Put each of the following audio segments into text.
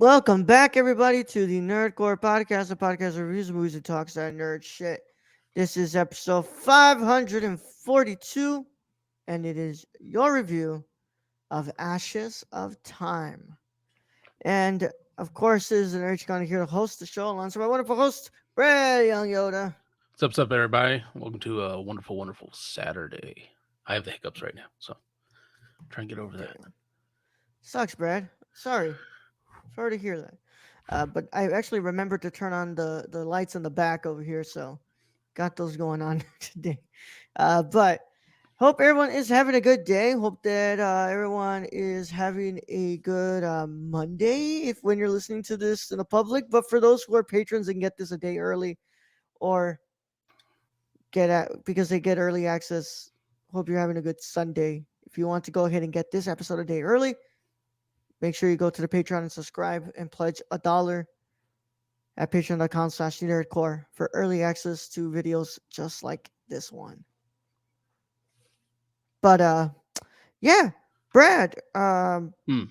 Welcome back, everybody, to the Nerdcore Podcast, a podcast that reviews movies and talks that nerd shit. This is episode 542, and it is your review of Ashes of Time. And of course, this is an Nerd Con here to host the show alongside my wonderful host, Brad Young Yoda. What's up, everybody? Welcome to a wonderful, wonderful Saturday. I have the hiccups right now, so try and get over that. Damn. Sucks, Brad. Sorry. Sorry to hear that. But I actually remembered to turn on the lights in the back over here, so got those going on today. But hope everyone is having a good day. Hope that everyone is having a good Monday if when you're listening to this in the public. But for those who are patrons and get this a day early or get at because they get early access, hope you're having a good Sunday. If you want to go ahead and get this episode a day early, make sure you go to the Patreon and subscribe and pledge $1 at patreon.com/nerdcore for early access to videos just like this one. But yeah, Brad,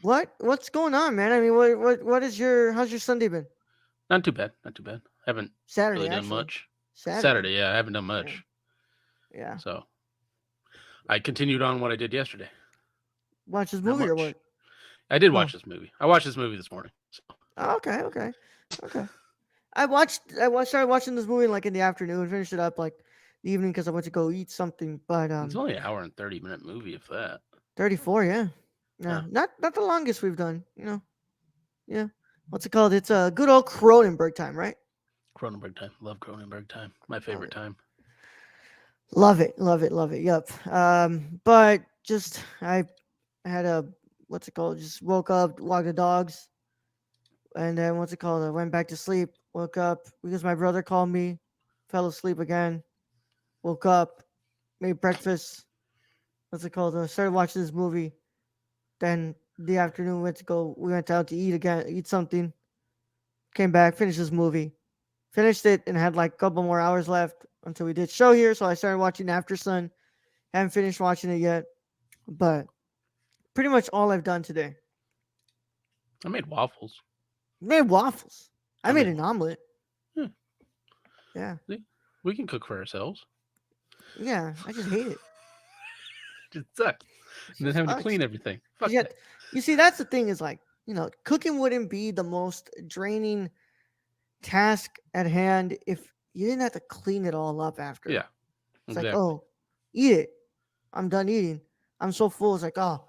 what's going on, man? I mean, what is your how's your Sunday been? Not too bad. Not too bad. Haven't Saturday really done actually. much. Saturday. Yeah, I haven't done Yeah. much. Yeah. So I continued on what I did yesterday. Watch this Not movie or much. what? I did watch this movie. I watched this movie this morning. So. Oh, okay. Started watching this movie like in the afternoon, finished it up like the evening because I went to go eat something. But It's only an hour and 30-minute movie, if that. 34, yeah. Yeah. Not the longest we've done, Yeah. What's it called? It's a good old Cronenberg time, right? Cronenberg time. Love Cronenberg time. My favorite time. Love it. Yep. But just I had a what's it called? Just woke up, walked the dogs, and then what's it called? I went back to sleep. Woke up because my brother called me. Fell asleep again. Woke up, made breakfast. What's it called? I started watching this movie. Then the afternoon we went out to eat again, eat something. Came back, finished this movie. Finished it and had like a couple more hours left until we did show here. So I started watching After Sun. Haven't finished watching it yet, but pretty much all I've done today. I made waffles. Made waffles. I made an waffles. omelet. Yeah. Yeah. See? We can cook for ourselves. Yeah. I just hate it. Just sucks. And then having to Sucks. clean everything. Fuck Yet, that. you see, that's the thing is like, cooking wouldn't be the most draining task at hand if you didn't have to clean it all up after. Yeah. It's Exactly. like, oh, eat it. I'm done eating. I'm so full. It's like, oh,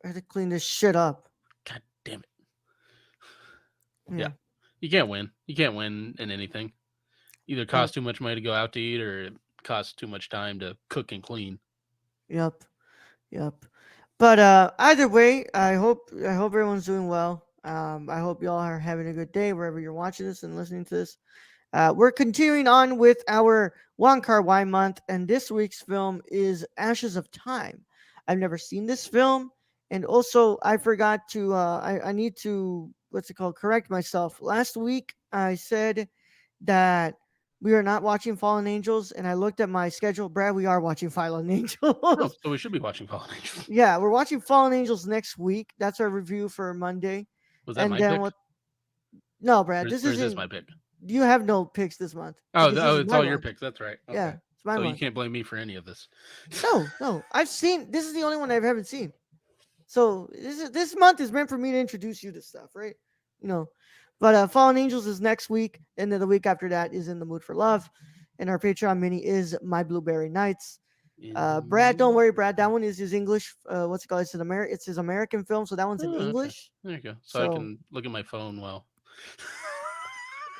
I have to clean this shit up. God damn it. Yeah. Yeah. You can't win. You can't win in anything. Either cost too much money to go out to eat or it costs too much time to cook and clean. Yep. But either way, I hope everyone's doing well. I hope y'all are having a good day wherever you're watching this and listening to this. We're continuing on with our Wong Kar-wai Month, and this week's film is Ashes of Time. I've never seen this film, and also I forgot to. I need to what's it called? Correct myself. Last week I said that we are not watching Fallen Angels, and I looked at my schedule. Brad, we are watching Fallen Angels. Oh, so we should be watching Fallen Angels. Yeah, we're watching Fallen Angels next week. That's our review for Monday. Was that And my then pick? what? No, Brad, this Or is this isn't. my pick? You have no picks this month. Oh, Because this is it's my all your month. picks. That's right. Okay. Yeah, it's my So month. you can't blame me for any of this. No. I've seen. This is the only one I haven't seen. So this month is meant for me to introduce you to stuff, right? But Fallen Angels is next week, and then the week after that is In the Mood for Love, and our Patreon mini is My Blueberry Nights. Brad, don't worry, Brad. That one is his English. What's it called? It's his American film, so that one's in Okay. English. There you go. So I can look at my phone while.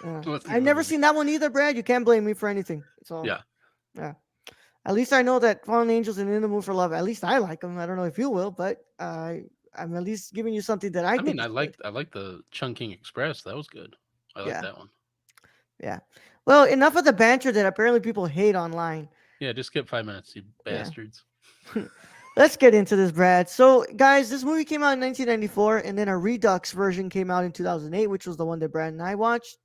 I've never seen that one either, Brad. You can't blame me for anything. So yeah. At least I know that Fallen Angels and In the Mood for Love. At least I like them. I don't know if you will, but I'm at least giving you something that I think. I like the Chungking Express. That was good. I like that one. Yeah. Well, enough of the banter that apparently people hate online. Yeah, just skip 5 minutes, you bastards. Let's get into this, Brad. So, guys, this movie came out in 1994, and then a Redux version came out in 2008, which was the one that Brad and I watched.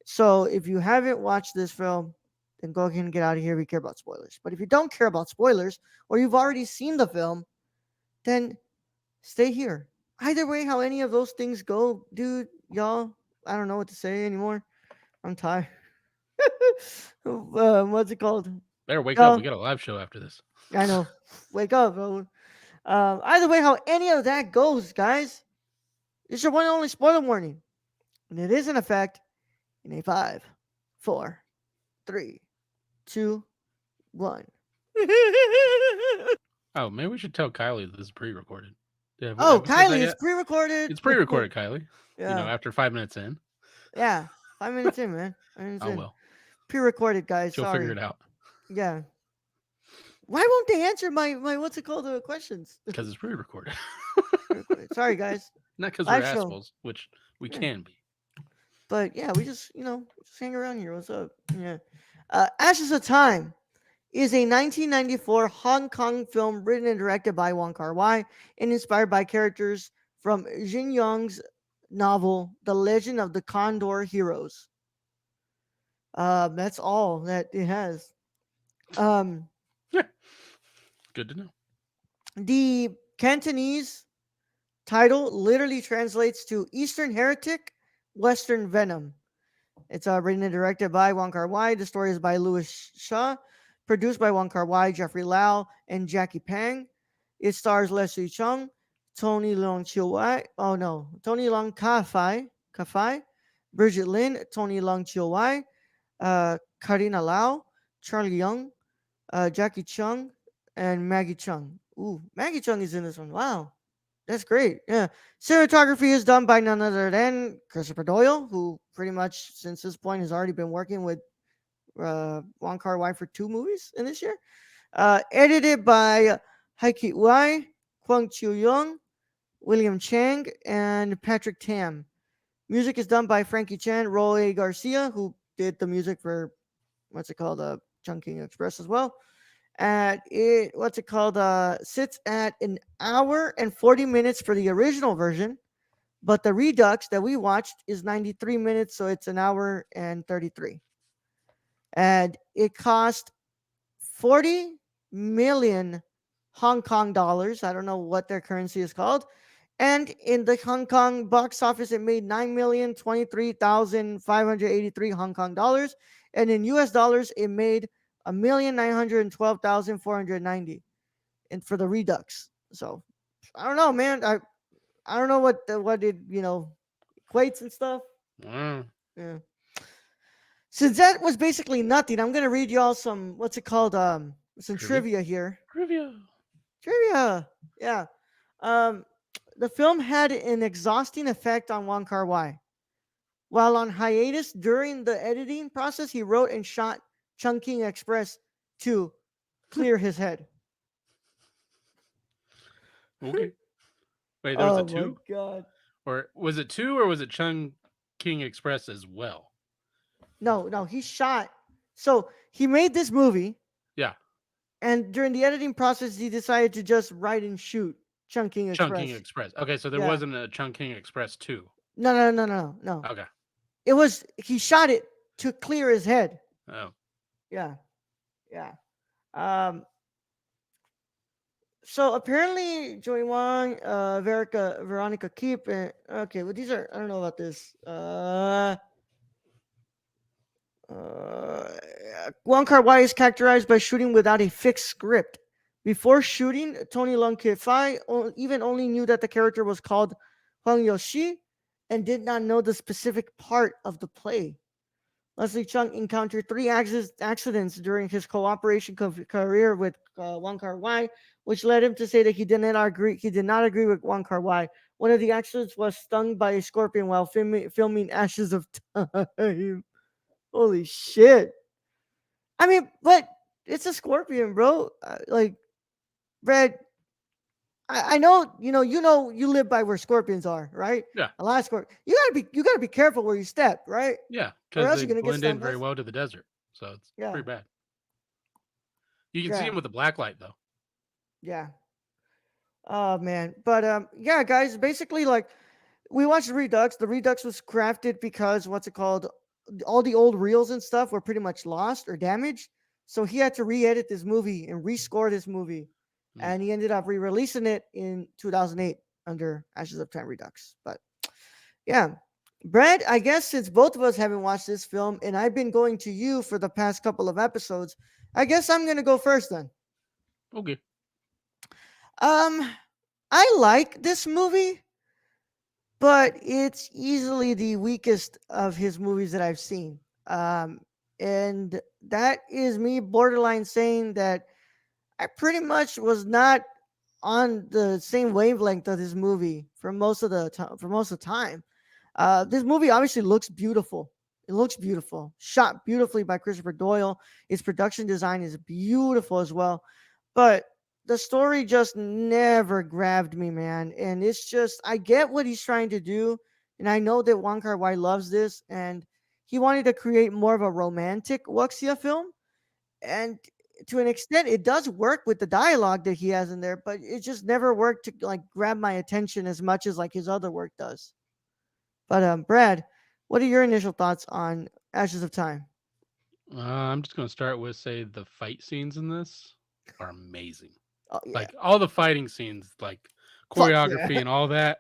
So, if you haven't watched this film, then go ahead and get out of here. We care about spoilers. But if you don't care about spoilers, or you've already seen the film, then stay here. Either way, how any of those things go, dude, y'all. I don't know what to say anymore. I'm tired. What's it called? Better wake up. We Y'all, got a live show after this. I know. Wake up, bro. Either way, how any of that goes, guys, it's your one and only spoiler warning. And it is in effect in a five, four, three, two, one. Oh, maybe we should tell Kylie that this is pre-recorded. Oh, Have we said that Kylie, it's yet? pre recorded. It's pre-recorded, Kylie. Yeah. After 5 minutes in. Yeah. 5 minutes in, man. 5 minutes Oh in. well, Pre recorded, guys. she'll figure Sorry. it out Yeah. Why won't they answer my what's it called, the questions? because it's pre-recorded. Pre-recorded. Sorry, guys. Not because we're Live show. assholes, which we Yeah. can be. But yeah, we just, just hang around here. What's up? Yeah. Ashes of Time is a 1994 Hong Kong film written and directed by Wong Kar-wai and inspired by characters from Jin Yong's novel The Legend of the Condor Heroes. That's all that it has. Um, Yeah, good to know. the Cantonese title literally translates to Eastern Heretic, Western Venom. It's written and directed by Wong Kar-wai. The story is by Louis Shaw, produced by Wong Kar-wai, Jeffrey Lau, and Jackie Pang. It stars Leslie Chung, Tony Leung Chiu-wai. Oh no, Tony Leung Ka-fai, Bridget Lin, Tony Leung Chiu-wai, Karina Lau, Charlie Young, Jackie Chung, and Maggie Chung. Ooh, Maggie Chung is in this one. Wow, that's great. Yeah. Cinematography is done by none other than Christopher Doyle, who pretty much since this point has already been working with Wong Kar Wai for two movies in this year. Edited by Heike Wai, Kwang Chiu Young, William Chang, and Patrick Tam. Music is done by Frankie Chan, Roy Garcia, who did the music for what's it called, Chungking Express as well. And it what's it called, sits at an hour and 40 minutes for the original version, but the redux that we watched is 93 minutes, so it's an hour and 33. And it cost 40 million Hong Kong dollars. I don't know what their currency is called. And in the Hong Kong box office, it made 9,023,583 Hong Kong dollars. And in US dollars, it made 1,912,490, and for the redux. So I don't know, man. I don't know what it equates and stuff. Mm, Yeah. Since that was basically nothing, I'm gonna read y'all some what's it called, some trivia. trivia here. Trivia. Trivia. Yeah. Um, the film had an exhausting effect on Wong Kar Wai. While on hiatus during the editing process, he wrote and shot Chungking Express to clear his head. Okay. Wait, there was a Oh my two, god. or was it two, or was it Chung King Express as well? No, no, he shot. So he made this movie, Yeah, and during the editing process, he decided to just write and shoot Chungking Chungking Express. Express. Okay, so there Yeah. wasn't a Chungking Express two. No, no, no, no, no. Okay. It was he shot it to clear his head. Oh, Yeah, yeah. Um. So apparently, Joey Wong, Veronica Keep. Okay, well these are I don't know about this. Uh, Wong Kar Wai is characterized by shooting without a fixed script. Before shooting, Tony Leung Ki-fai even only knew that the character was called Huang Yoshi and did not know the specific part of the play. Leslie Chung encountered three accidents during his cooperation career with Wong Kar Wai, which led him to say that he did not agree. He did not agree with Wong Kar Wai. One of the accidents was stung by a scorpion while filming Ashes of Time. Holy shit! I mean, but it's a scorpion, bro. Like, Brad, I know, you live by where scorpions are, right? yeah, A lot of scorpions. You gotta be careful where you step, right? yeah, Or because else they you're gonna get blend in stung very by. well to the desert, so it's Yeah, pretty bad. You can see yeah, them with the black light though. yeah. Oh man, but yeah, guys. Basically, like we watched Redux. The Redux was crafted because what's it called? All the old reels and stuff were pretty much lost or damaged. So he had to re-edit this movie and rescore this movie, Mm. and he ended up re-releasing it in 2008 under Ashes of Time Redux. But yeah, Brad, I guess since both of us haven't watched this film and I've been going to you for the past couple of episodes, I guess I'm gonna go first then. Okay. Um, I like this movie, but it's easily the weakest of his movies that I've seen. Um, and that is me borderline saying that I pretty much was not on the same wavelength of this movie for most of the for most of the time. This movie obviously looks beautiful. It looks beautiful, shot beautifully by Christopher Doyle. Its production design is beautiful as well, but the story just never grabbed me, man. And it's just I get what he's trying to do, and I know that Wong Kar-wai loves this, and he wanted to create more of a romantic wuxia film, and to an extent it does work with the dialogue that he has in there, but it just never worked to like grab my attention as much as like his other work does. But Brad, what are your initial thoughts on Ashes of Time? I'm just gonna start with say the fight scenes in this are amazing. Oh yeah, Like all the fighting scenes, like fuck yeah, choreography and all that,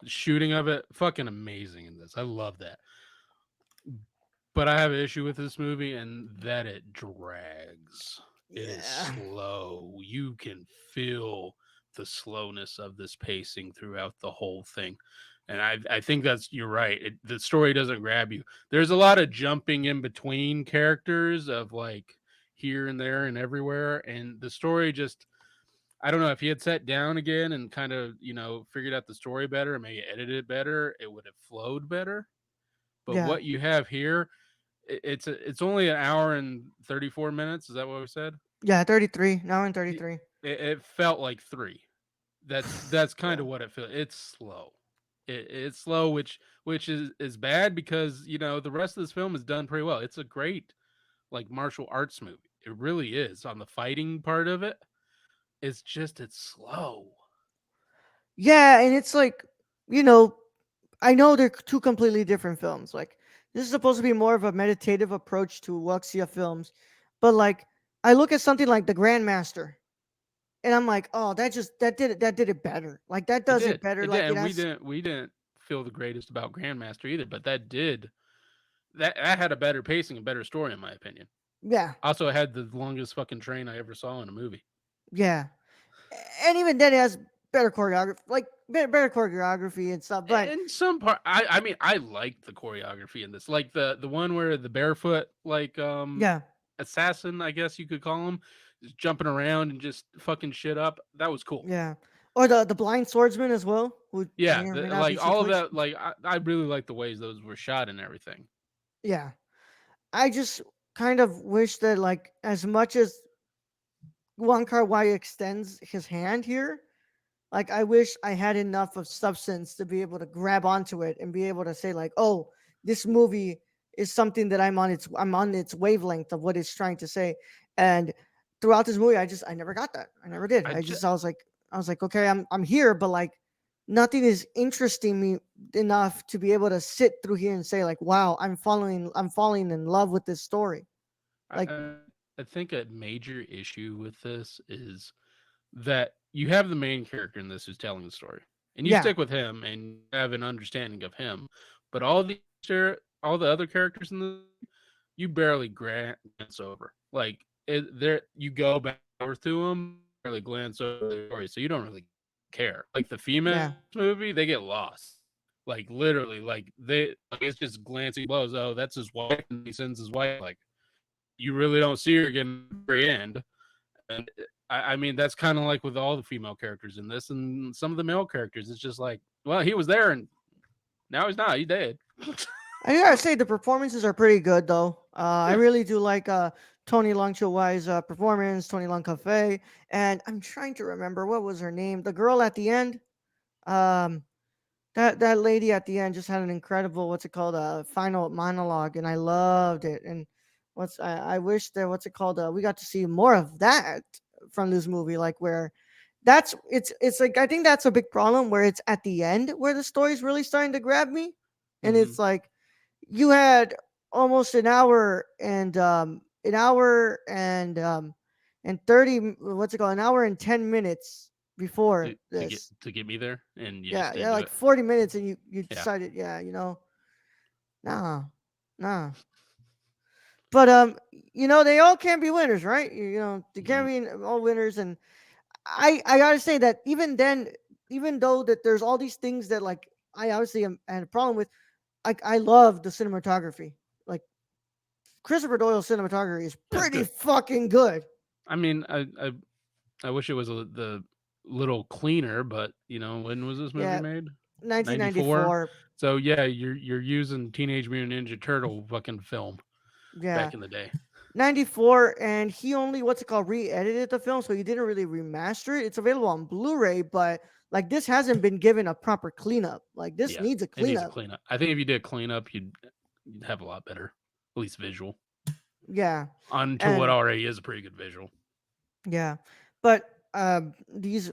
the shooting of it, fucking amazing in this. I love that. But I have an issue with this movie and that it drags. It is yeah, slow. You can feel the slowness of this pacing throughout the whole thing. And I think that's you're right. The story doesn't grab you. There's a lot of jumping in between characters of like here and there and everywhere, and the story just I don't know if he had sat down again and kind of figured out the story better and maybe edited it better, it would have flowed better. But yeah, what you have here, it's only an hour and 34 minutes. Is that what we said? yeah. 33 now in It, 33. it felt like three. That's kind Yeah, of what it feels. It's slow. It's slow, which is bad because the rest of this film is done pretty well. It's a great like martial arts movie. It really is on the fighting part of it. It's just it's slow. yeah, and it's like you know, I know they're two completely different films. Like this is supposed to be more of a meditative approach to wuxia films, but like I look at something like The Grandmaster, and I'm like, oh, that did it better. Like that It does it did. better. It did, Like it and we has, didn't feel the greatest about Grandmaster either, but that had a better pacing, a better story in my opinion. yeah, Also, it had the longest fucking train I ever saw in a movie. yeah. And even then it has better choreography, like better choreography and stuff. But In some part, I mean, I liked the choreography in this, like the one where the barefoot like yeah, assassin, I guess you could call him, just jumping around and just fucking shit up. That was cool. yeah, or the blind swordsman as well, who Yeah, may or may not be like all of sequenced. that. Like I really like the ways those were shot and everything. Yeah, I just kind of wish that like as much as Wong Kar Wai extends his hand here, like I wish I had enough of substance to be able to grab onto it and be able to say like, oh, this movie is something that I'm on its wavelength of what it's trying to say. And throughout this movie, I never got that. I never did. I just I was like, okay, I'm here, but like nothing is interesting me enough to be able to sit through here and say like, wow, I'm falling in love with this story. I, Like, I I think a major issue with this is that you have the main character in this who's telling the story, and you yeah, stick with him and you have an understanding of him. But all the other characters in the you barely glance over. Like there, you go back over to them, barely glance over their story, so you don't really care. Like the female yeah. movie, they get lost. Like literally, like it's just glancing blows. Oh, that's his wife, and he sends his wife. Like you really don't see her again at the very end. And I mean, that's kind of like with all the female characters in this, and some of the male characters. It's just like, well, he was there, and now he's not. He's dead. I gotta say the performances are pretty good though. I Yeah. really do like Tony Longchawai's performance, Tony Long Cafe, and I'm trying to remember what was her name. The girl at the end, um, that lady at the end just had an incredible what's it called final monologue, and I loved it. And I wish that what's it called we got to see more of that from this movie, like where it's like I think that's a big problem where it's at the end where the story's really starting to grab me, and Mm-hmm. it's like you had almost an hour and 30 what's it called an hour and 10 minutes before To get this. to get me there, and you Yeah, just yeah, didn't do like it. 40 minutes and you Yeah. decided, yeah, you know. Nah, nah. But they all can't be winners, right? They can't Mm, be all winners, and I gotta say that even then, even though that there's all these things that like I obviously had a problem with, like I love the cinematography. Like Christopher Doyle's cinematography is that's pretty good. fucking good. I mean, I wish it was the little cleaner, but when was this movie Yeah, made? 94. 1994. So yeah, you're using Teenage Mutant Ninja Turtle fucking film Yeah, back in the day. 94, and he only what's it called re-edited the film, so he didn't really remaster it. It's available on Blu-ray, but like this hasn't been given a proper cleanup. Like this Yeah, needs a it needs a cleanup. cleanup. I think if you did a cleanup, you'd have a lot better, at least visual, Yeah, onto what and already is a pretty good visual. yeah, but these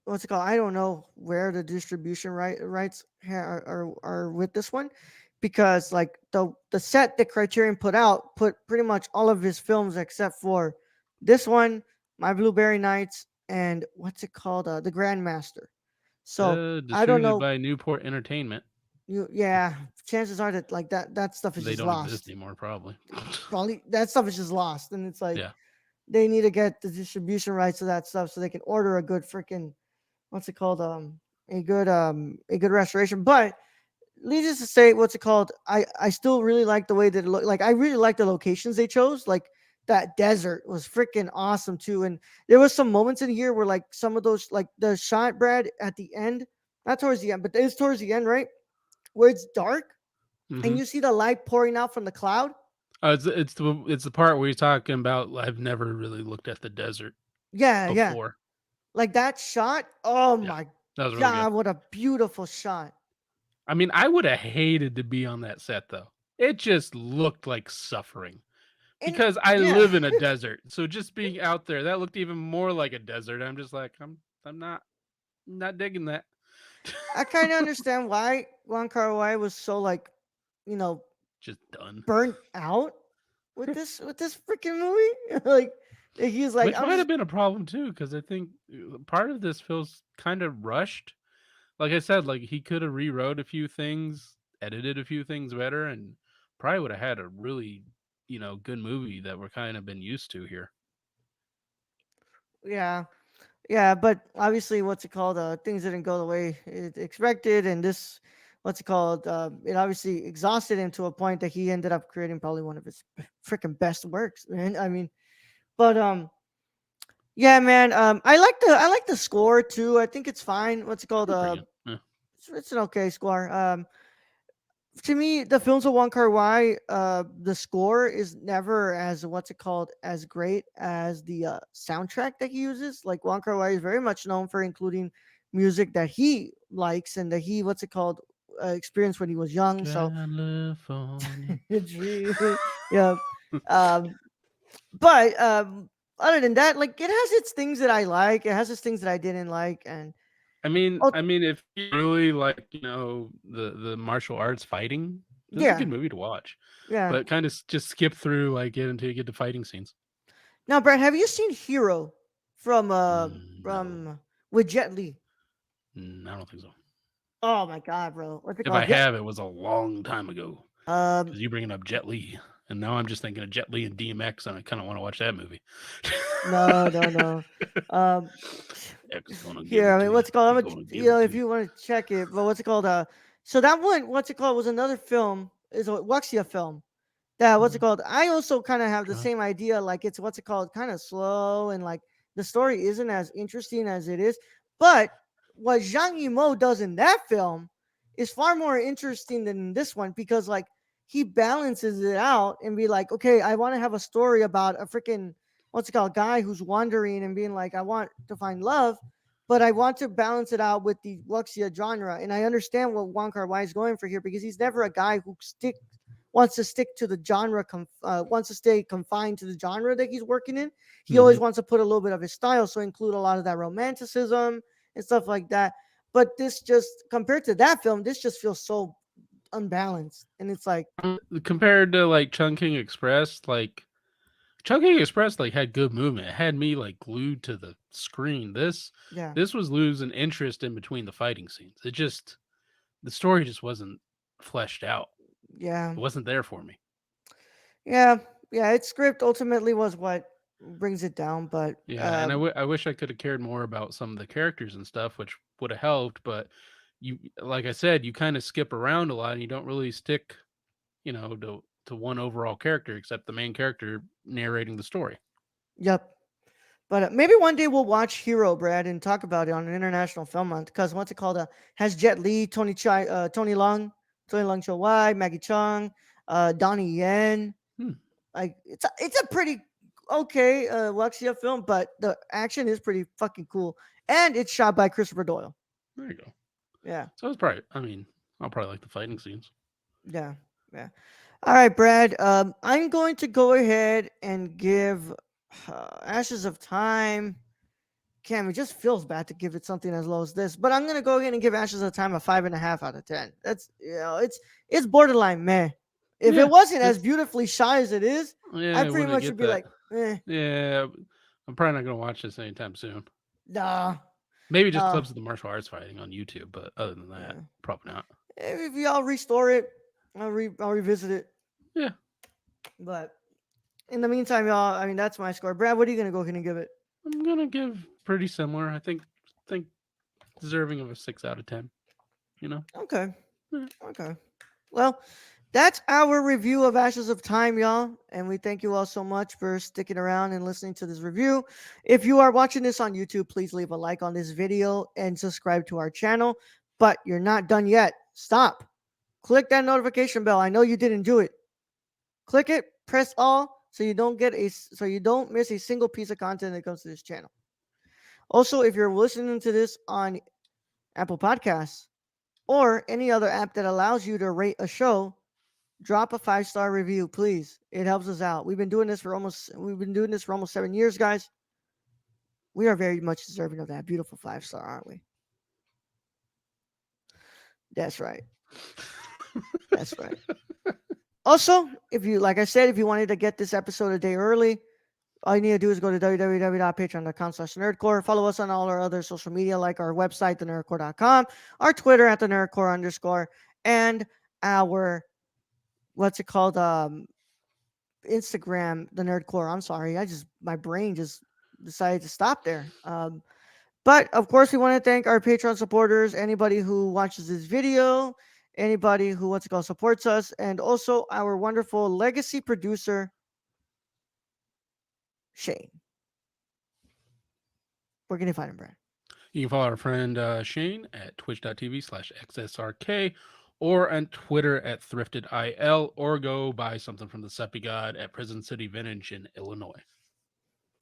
what's it called? I don't know where the distribution rights are with this one, because like the set that Criterion put out put pretty much all of his films except for this one, My Blueberry Nights, and what's it called? The Grandmaster. So I don't Distributed know. by Newport Entertainment. Yeah, chances are that like that stuff is They just don't exist lost. anymore, probably. Probably that stuff is just lost, and it's like Yeah. they need to get the distribution rights to that stuff so they can order a good freaking what's it called a good restoration. But needless to say, what's it called? I still really like the way that it looked. Like I really like the locations they chose. Like that desert was freaking awesome too. And there was some moments in here where like some of those like the shot Brad at the end, not towards the end, but it's towards the end, right? Where it's dark and Hmm. you see the light pouring out from the cloud. It's the part where he's talking about. I've never really looked at the desert Yeah, yeah. before. Like that shot. Oh Yeah, my that was really good. god, what a beautiful shot. I mean, I would have hated to be on that set though. It just looked like suffering And because I yeah, live in a desert. So just being out there, that looked even more like a desert. I'm just like, I'm not digging that. I kind of understand why Wong Kar-wai was so like, you know, Just done. burnt out with this freaking movie. Like he's like, Which I'm might just have been a problem too, because I think part of this feels kind of rushed. Like I said, like he could have rewrote a few things, edited a few things better, and probably would have had a really, good movie that we're kind of been used to here. yeah. Yeah, but obviously what's it called? Things didn't go the way it expected, and this what's it called? It obviously exhausted him to a point that he ended up creating probably one of his freaking best works, man. I mean, but yeah, man. I like the score too. I think it's fine. What's it called? It's pretty good. Yeah. It's an okay score. To me, the films of Wong Kar Wai, the score is never as what's it called as great as the soundtrack that he uses. Like Wong Kar Wai is very much known for including music that he likes and that he what's it called experienced when he was young. So, California. yeah. Um, but other than that, like it has its things that I like. It has its things that I didn't like, and I mean, oh I mean, if you really like, the martial arts fighting, this is a yeah, good movie to watch. yeah. But kind of just skip through like get until you get to fighting scenes. Now, Brad, have you seen Hero No, from with Jet Li? I don't think so. Oh my god, bro. What's it If I called? Jet have, it was a long time ago. um Because you bringing up Jet Li, and now I'm just thinking of Jet Li and DMX, and I kind of want to watch that movie. no. Um X gonna give here, it I to mean you. what's it called? He gonna You give know, it to if you. you want to check it, but what's it called? So that one, what's it called, was another film, is a Wuxia film. That what's it Mm, called? I also kind of have the try. same idea. Like it's what's it called? Kind of slow and like the story isn't as interesting as it is. But what Zhang Yimou does in that film is far more interesting than this one because like he balances it out and be like, okay, I want to have a story about a freaking what's it called guy who's wandering and being like, I want to find love, but I want to balance it out with the wuxia genre. And I understand what Wong Kar Wai is going for here because he's never a guy who wants to stick to the genre, wants to stay confined to the genre that he's working in. He Mm-hmm. always wants to put a little bit of his style, so include a lot of that romanticism and stuff like that. But this just compared to that film, this just feels so unbalanced, and it's like, Compared to like Chungking Express, like Chungking Express, like had good movement. It had me like glued to the screen. This yeah, this was losing interest in between the fighting scenes. The story just wasn't fleshed out. Yeah, It wasn't there for me. yeah, yeah. Its script ultimately was what brings it down, but Yeah, and I wish I could have cared more about some of the characters and stuff, which would have helped. But you, like I said, you kind of skip around a lot, and you don't really stick, to one overall character except the main character narrating the story. yep. But maybe one day we'll watch Hero, Brad, and talk about it on an International Film Month. Because what's it called? Has Jet Li, Tony Leung Cho Wai, Maggie Chung, Donnie Yen. Hmm, Like it's a pretty okay Wuxia film, but the action is pretty fucking cool, and it's shot by Christopher Doyle. there you go. Yeah, So it's probably. I mean, I'll probably like the fighting scenes. yeah, yeah. All right, Brad. I'm going to go ahead and give Ashes of Time. Cam, it just feels bad to give it something as low as this, but I'm gonna go ahead and give Ashes of Time a 5.5 out of 10. That's it's borderline meh. If it Yeah, wasn't as it's beautifully shot as it is, I yeah. pretty When I much would get be that, like, eh, yeah, I'm probably not gonna watch this anytime soon. nah, Maybe just nah. clips of the martial arts fighting on YouTube, but other than that, Yeah. probably not. If y'all restore it, I'll revisit it. Yeah, But in the meantime, y'all, I mean that's my score. Brad, what are you gonna go ahead and give it? I'm gonna give pretty similar. I think deserving of a 6 out of 10. You know. Okay, Yeah. okay. Well, that's our review of Ashes of Time, y'all. And we thank you all so much for sticking around and listening to this review. If you are watching this on YouTube, please leave a like on this video and subscribe to our channel. But you're not done yet. Stop. Click that notification bell. I know you didn't do it. Click it, press all so you don't miss a single piece of content that comes to this channel. Also, if you're listening to this on Apple Podcasts or any other app that allows you to rate a show, drop a 5-star review, please. It helps us out. We've been doing this for almost 7 years, guys. We are very much deserving of that beautiful 5-star, aren't we? That's right. That's right. Also, if you like I said, if you wanted to get this episode a day early, all you need to do is go to www.patreon.com/nerdcore. Follow us on all our other social media, like our website, thenerdcore.com, our Twitter at the nerdcore underscore, and our what's it called? Instagram, the nerdcore. I'm sorry. My brain just decided to stop there. But of course, we want to thank our Patreon supporters, anybody who watches this video, anybody who what's it called supports us, and also our wonderful legacy producer, Shane. Where can you find him, Brad? You can follow our friend Shane at twitch.tv/xsrk or on Twitter at thriftedil or go buy something from the Seppy God at Prison City Vintage in Illinois.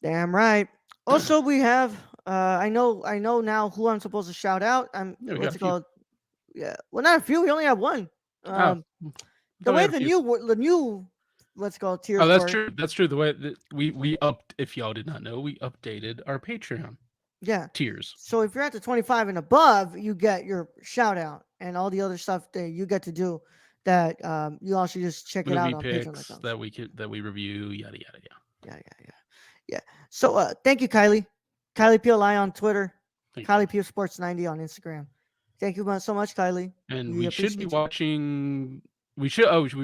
Damn right. Also, we have I know now who I'm supposed to shout out. I'm Yeah, we got what's a it few. called? Yeah, well, not a few. We only have one. Oh, Um, the thought we way had a few. the new what's it called Oh, tiers that's work. true. That's true. The way that we upped, if y'all did not know, we updated our Patreon Yeah. tiers. So if you're at the 25 and above, you get your shout out and all the other stuff that you get to do. That you all should just check it out Movie on picks Patreon.com. that we review, yada yada yada. Yeah, yeah, yeah, yeah. So thank you, Kylie. Kylie PLI on Twitter. Thank you, Kylie Kylie. P Sports 90 on Instagram. Thank you so much, Kylie. And We we should be appreciate you. watching. We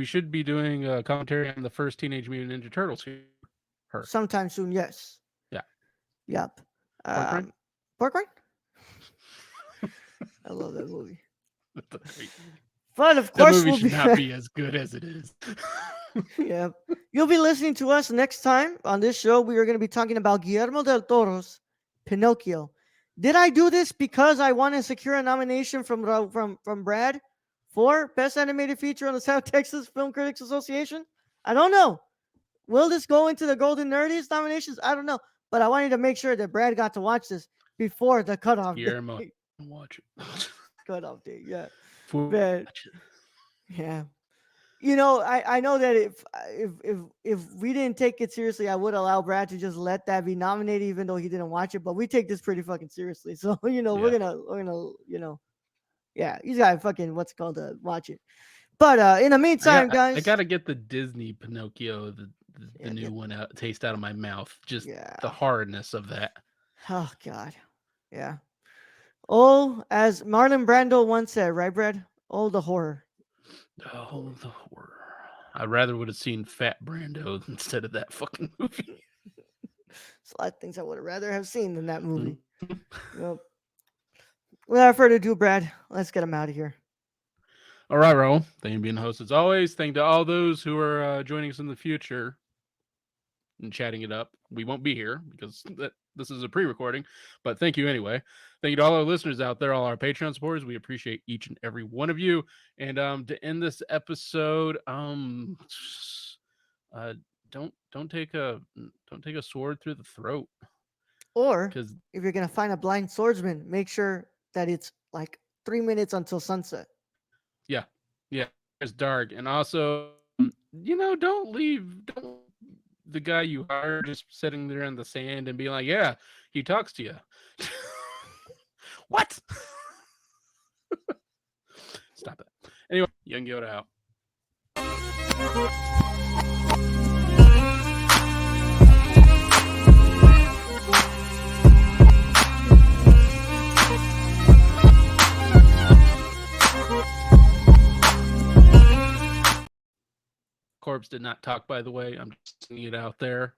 should be doing a commentary on the first Teenage Mutant Ninja Turtles here. Her, Sometime soon, yes. yeah, Yep. pork rind. Pork rind? I love that movie. That's a great movie. But of That course, movie we'll should be not be as good as it is. yeah. You'll be listening to us next time on this show. We are going to be talking about Guillermo del Toro's Pinocchio. Did I do this because I want to secure a nomination from Brad for Best Animated Feature on the South Texas Film Critics Association? I don't know. Will this go into the Golden Nerdies nominations? I don't know. But I wanted to make sure that Brad got to watch this before the cutoff date. Guillermo, watch it. Cutoff date, yeah. Man, Watch it. yeah. I know that if we didn't take it seriously, I would allow Brad to just let that be nominated, even though he didn't watch it. But we take this pretty fucking seriously, so we're Yeah, gonna yeah, he's got fucking what's it called to watch it. But in the I got meantime, I guys, gotta get the Disney Pinocchio, the yeah, new one out, taste out of my mouth. Just the yeah, hardness of that. oh god, yeah. Oh, as Marlon Brando once said, right, Brad? Oh, the horror. Oh, the horror. I rather would have seen Fat Brando instead of that fucking movie. There's a lot of things I would rather have seen than that movie. Mhm. Well, without further ado, Brad, let's get him out of here. All right, Raul. Thank you for being the host as always. Thank to all those who are joining us in the future and chatting it up. We won't be here because this is a pre-recording, but thank you anyway. Thank you to all our listeners out there, all our Patreon supporters. We appreciate each and every one of you. And to end this episode, uh, don't take a sword through the throat Or because if you're gonna find a blind swordsman, make sure that it's like 3 minutes until sunset. yeah, yeah, it's dark. And also, don't the guy you hire just sitting there in the sand and being like, yeah, he talks to you. What? Stop it. Anyway, Young Yoda out. Corpse did not talk, by the way. I'm just seeing it out there.